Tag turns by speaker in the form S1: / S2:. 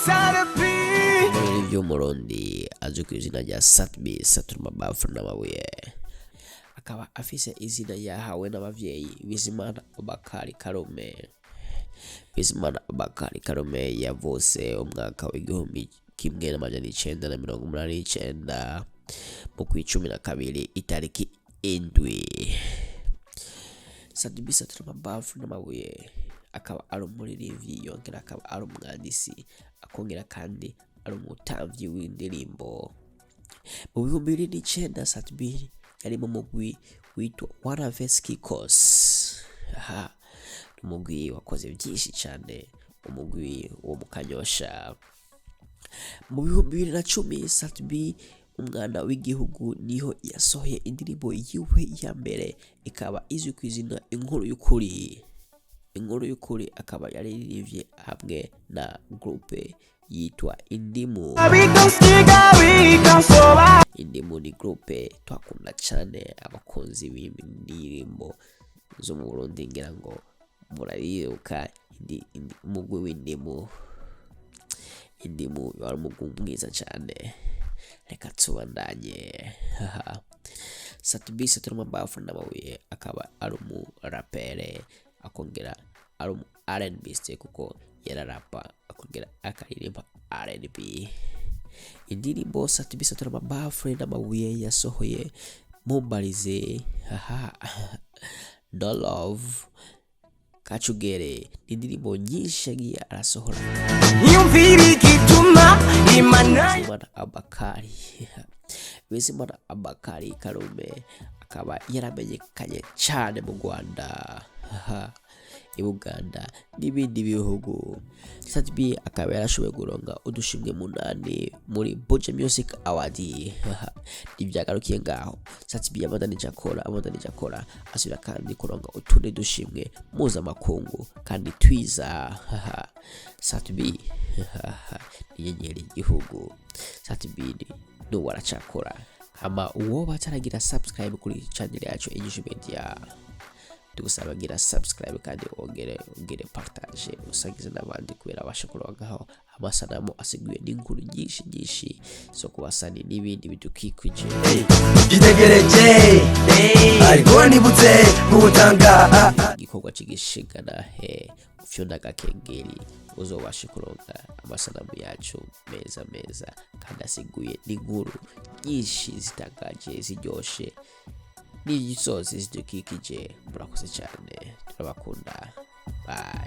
S1: muri vy'umurundi azwi ku izina rya Satbi satura amabafu n'amabuye, akaba afise izina yahawe n'abavyeyi Bizimana Abakari Karume. Bizimana Abakari Karume yavutse umwaka w'igihumbi kimwe n'amajana 989 mu kw'icumi na kabiri itariki indwi. Satbi satura amabafu n'amabuye akaba ari umuririmbyi, yongera akaba ari umwandisi, akongera kandi ari umutambyi w'indirimbo. Mu 2009 Satbi yari mu mugwi witwa Wanaveski Kos. Umugwi wakoze byinshi cyane, umugwi wo mu Kanyosha. Mu 2010 Satbi umwana w'igihugu niho yasohoye indirimbo yiwe ya mbere, ikaba izwi ku izina Inkuru y'ukuri. Inkuru y'ukuri akaba yaririmbye hamwe na groupe yitwa Indimu. Indimu ni groupe twakunda cyane abakunzi b'indirimbo zo mu Burundi, ngira ngo murariruka umugwi w'Indimu. Indimu wari umugwi mwiza cyane, reka tubandanye. Satbi satura amabafu n'amabuye akaba ari umurapere, akongera ari umu R&B kuko yararapa akongera akaririmba R&B. Indirimbo Satbi satura amabafu n'amabuye yasohoye Mumbarize, No Love, Kachugere, indirimbo nyinshi yagiye arasohora. Bizimana Abakari Bizimana Abakari Karume akaba yaramenyekanye cyane mu Rwanda, Uganda n'ibindi bihugu. Satbi akaba yarashoboye guronga udushimwe 8 muri Buja Music Award. Ibyagarukiye ngaho Satbi yabandanije akora asubira kandi kuronga utundi dushimwe mpuzamakungu kandi twiza. Satbi inyenyeri y'igihugu. Satbi no waracakora. Hama uwo bataragira subscribe kuri channel yacu Inyishu Media, tugusaba gira subscribe kandi ongere partage usangize n'abandi kubera abasha kurongaho amasanamu asiguye n'inkuru nyinshi zo kubasani n'ibindi bidukikije.
S2: Gitegereje ariko nibutse gutanga
S1: igikorwa cy'igishingana ufyonda gakengeri uzobashe kuronka amasanamu yacu meza kandi asiguye n'inkuru nyinshi zitangaje ziryoshe n'igisozi zidukikije. Murakoze cyane, turabakunda, bye.